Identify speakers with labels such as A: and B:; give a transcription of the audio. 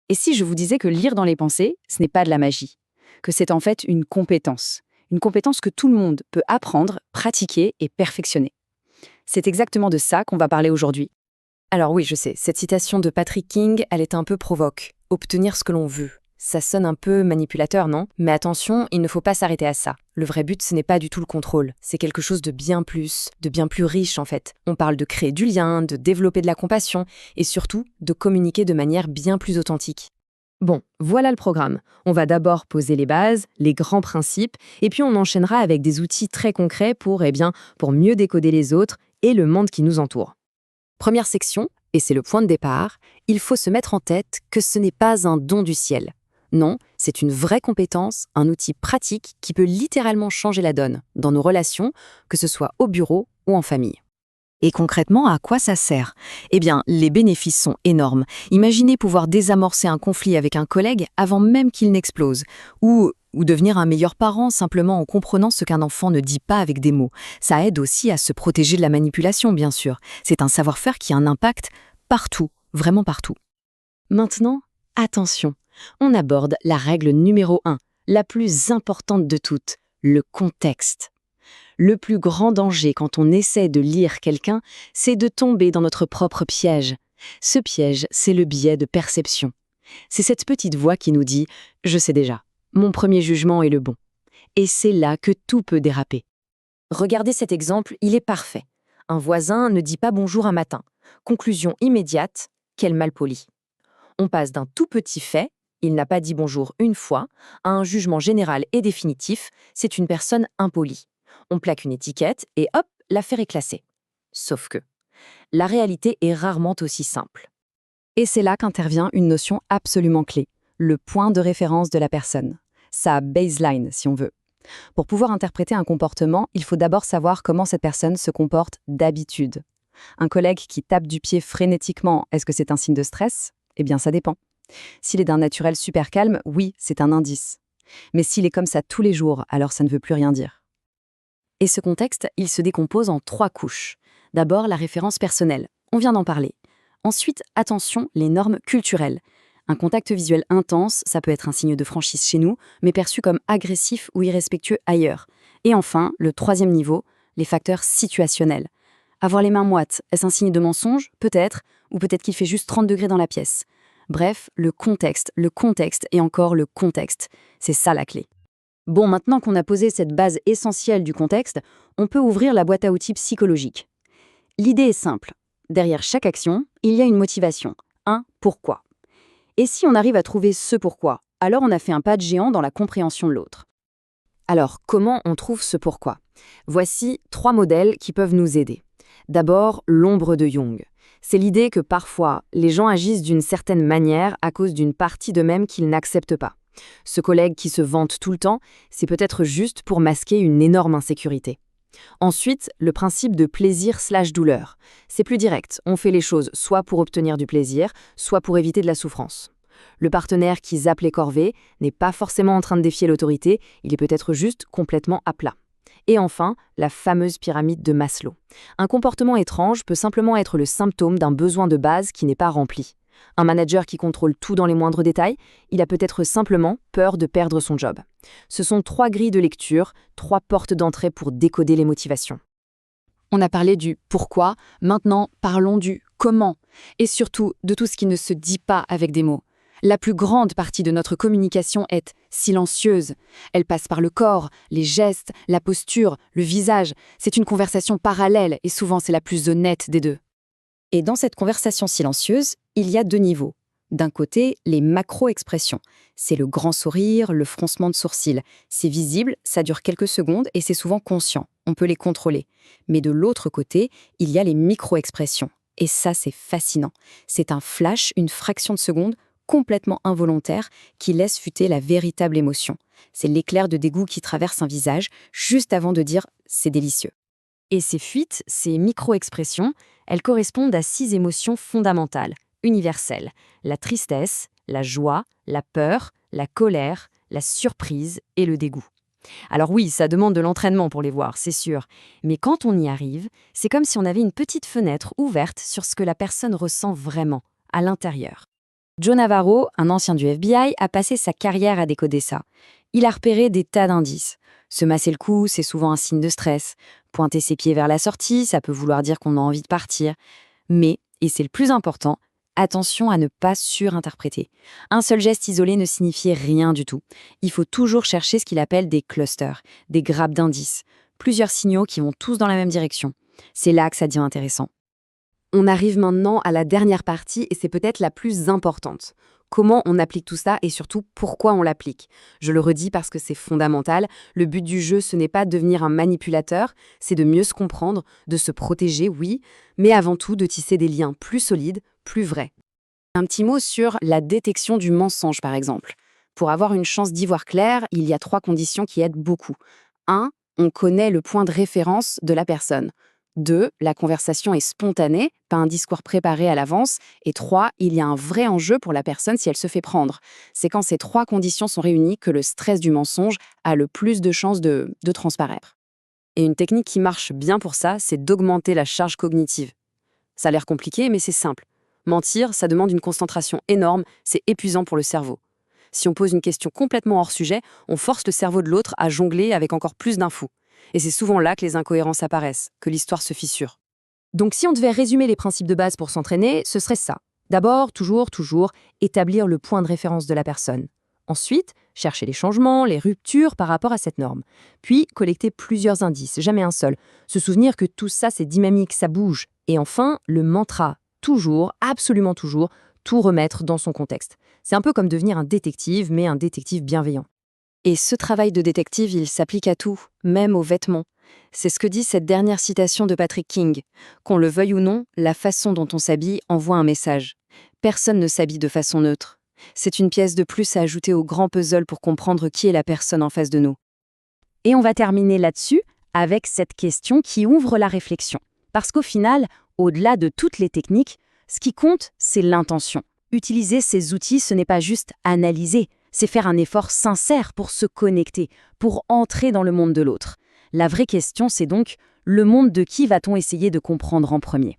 A: Et si je vous disais que lire dans les pensées, ce n'est pas de la magie, que c'est en fait une compétence que tout le monde peut apprendre, pratiquer et perfectionner. C'est exactement de ça qu'on va parler aujourd'hui.
B: Alors oui, je sais, cette citation de Patrick King, elle est un peu provoque. Obtenir ce que l'on veut. Ça sonne un peu manipulateur, non? Mais attention, il ne faut pas s'arrêter à ça. Le vrai but, ce n'est pas du tout le contrôle. C'est quelque chose de bien plus riche en fait. On parle de créer du lien, de développer de la compassion et surtout de communiquer de manière bien plus authentique. Bon, voilà le programme. On va d'abord poser les bases, les grands principes, et puis on enchaînera avec des outils très concrets pour mieux décoder les autres et le monde qui nous entoure. Première section, et c'est le point de départ, il faut se mettre en tête que ce n'est pas un don du ciel. Non, c'est une vraie compétence, un outil pratique qui peut littéralement changer la donne dans nos relations, que ce soit au bureau ou en famille. Et concrètement, à quoi ça sert? Eh bien, les bénéfices sont énormes. Imaginez pouvoir désamorcer un conflit avec un collègue avant même qu'il n'explose, ou devenir un meilleur parent simplement en comprenant ce qu'un enfant ne dit pas avec des mots. Ça aide aussi à se protéger de la manipulation, bien sûr. C'est un savoir-faire qui a un impact partout, vraiment partout. Maintenant, attention, on aborde la règle numéro 1, la plus importante de toutes, le contexte. Le plus grand danger quand on essaie de lire quelqu'un, c'est de tomber dans notre propre piège. Ce piège, c'est le biais de perception. C'est cette petite voix qui nous dit « Je sais déjà, mon premier jugement est le bon ». Et c'est là que tout peut déraper. Regardez cet exemple, il est parfait. Un voisin ne dit pas bonjour un matin. Conclusion immédiate, quel malpoli. On passe d'un tout petit fait, il n'a pas dit bonjour une fois, à un jugement général et définitif, c'est une personne impolie. On plaque une étiquette et hop, l'affaire est classée. Sauf que la réalité est rarement aussi simple. Et c'est là qu'intervient une notion absolument clé, le point de référence de la personne, sa baseline si on veut. Pour pouvoir interpréter un comportement, il faut d'abord savoir comment cette personne se comporte d'habitude. Un collègue qui tape du pied frénétiquement, est-ce que c'est un signe de stress? Eh bien, ça dépend. S'il est d'un naturel super calme, oui, c'est un indice. Mais s'il est comme ça tous les jours, alors ça ne veut plus rien dire. Et ce contexte, il se décompose en 3 couches. D'abord, la référence personnelle. On vient d'en parler. Ensuite, attention, les normes culturelles. Un contact visuel intense, ça peut être un signe de franchise chez nous, mais perçu comme agressif ou irrespectueux ailleurs. Et enfin, le 3e niveau, les facteurs situationnels. Avoir les mains moites, est-ce un signe de mensonge? Peut-être, ou peut-être qu'il fait juste 30 degrés dans la pièce. Bref, le contexte et encore le contexte. C'est ça la clé. Bon, maintenant qu'on a posé cette base essentielle du contexte, on peut ouvrir la boîte à outils psychologique. L'idée est simple. Derrière chaque action, il y a une motivation. Un pourquoi. Et si on arrive à trouver ce pourquoi, alors on a fait un pas de géant dans la compréhension de l'autre. Alors, comment on trouve ce pourquoi? Voici 3 modèles qui peuvent nous aider. D'abord, l'ombre de Jung. C'est l'idée que parfois, les gens agissent d'une certaine manière à cause d'une partie d'eux-mêmes qu'ils n'acceptent pas. Ce collègue qui se vante tout le temps, c'est peut-être juste pour masquer une énorme insécurité. Ensuite, le principe de plaisir/douleur. C'est plus direct, on fait les choses soit pour obtenir du plaisir, soit pour éviter de la souffrance. Le partenaire qui zappe les corvées n'est pas forcément en train de défier l'autorité, il est peut-être juste complètement à plat. Et enfin, la fameuse pyramide de Maslow. Un comportement étrange peut simplement être le symptôme d'un besoin de base qui n'est pas rempli. Un manager qui contrôle tout dans les moindres détails, il a peut-être simplement peur de perdre son job. Ce sont 3 grilles de lecture, 3 portes d'entrée pour décoder les motivations. On a parlé du pourquoi, maintenant parlons du comment, et surtout de tout ce qui ne se dit pas avec des mots. La plus grande partie de notre communication est silencieuse. Elle passe par le corps, les gestes, la posture, le visage. C'est une conversation parallèle et souvent c'est la plus honnête des deux. Et dans cette conversation silencieuse, il y a 2 niveaux. D'un côté, les macro-expressions. C'est le grand sourire, le froncement de sourcils. C'est visible, ça dure quelques secondes et c'est souvent conscient. On peut les contrôler. Mais de l'autre côté, il y a les micro-expressions. Et ça, c'est fascinant. C'est un flash, une fraction de seconde, complètement involontaire, qui laisse fuiter la véritable émotion. C'est l'éclair de dégoût qui traverse un visage, juste avant de dire « c'est délicieux ». Et ces fuites, ces micro-expressions, elles correspondent à 6 émotions fondamentales, universelles. La tristesse, la joie, la peur, la colère, la surprise et le dégoût. Alors oui, ça demande de l'entraînement pour les voir, c'est sûr. Mais quand on y arrive, c'est comme si on avait une petite fenêtre ouverte sur ce que la personne ressent vraiment, à l'intérieur.
A: Joe Navarro, un ancien du FBI, a passé sa carrière à décoder ça. Il a repéré des tas d'indices. Se masser le cou, c'est souvent un signe de stress. Pointer ses pieds vers la sortie, ça peut vouloir dire qu'on a envie de partir. Mais, et c'est le plus important, attention à ne pas surinterpréter. Un seul geste isolé ne signifie rien du tout. Il faut toujours chercher ce qu'il appelle des clusters, des grappes d'indices. Plusieurs signaux qui vont tous dans la même direction. C'est là que ça devient intéressant.
B: On arrive maintenant à la dernière partie et c'est peut-être la plus importante. Comment on applique tout ça et surtout pourquoi on l'applique. Je le redis parce que c'est fondamental. Le but du jeu, ce n'est pas de devenir un manipulateur, c'est de mieux se comprendre, de se protéger, oui, mais avant tout de tisser des liens plus solides, plus vrais. Un petit mot sur la détection du mensonge, par exemple. Pour avoir une chance d'y voir clair, il y a 3 conditions qui aident beaucoup. 1. On connaît le point de référence de la personne. 2. La conversation est spontanée, pas un discours préparé à l'avance. Et 3. Il y a un vrai enjeu pour la personne si elle se fait prendre. C'est quand ces 3 conditions sont réunies que le stress du mensonge a le plus de chances de transparaître. Et une technique qui marche bien pour ça, c'est d'augmenter la charge cognitive. Ça a l'air compliqué, mais c'est simple. Mentir, ça demande une concentration énorme, c'est épuisant pour le cerveau. Si on pose une question complètement hors sujet, on force le cerveau de l'autre à jongler avec encore plus d'infos. Et c'est souvent là que les incohérences apparaissent, que l'histoire se fissure. Donc si on devait résumer les principes de base pour s'entraîner, ce serait ça. D'abord, toujours, établir le point de référence de la personne. Ensuite, chercher les changements, les ruptures par rapport à cette norme. Puis, collecter plusieurs indices, jamais un seul. Se souvenir que tout ça, c'est dynamique, ça bouge. Et enfin, le mantra, toujours, absolument toujours, tout remettre dans son contexte. C'est un peu comme devenir un détective, mais un détective bienveillant. Et ce travail de détective, il s'applique à tout, même aux vêtements. C'est ce que dit cette dernière citation de Patrick King. Qu'on le veuille ou non, la façon dont on s'habille envoie un message. Personne ne s'habille de façon neutre. C'est une pièce de plus à ajouter au grand puzzle pour comprendre qui est la personne en face de nous. Et on va terminer là-dessus avec cette question qui ouvre la réflexion. Parce qu'au final, au-delà de toutes les techniques, ce qui compte, c'est l'intention. Utiliser ces outils, ce n'est pas juste analyser, c'est faire un effort sincère pour se connecter, pour entrer dans le monde de l'autre. La vraie question, c'est donc, le monde de qui va-t-on essayer de comprendre en premier ?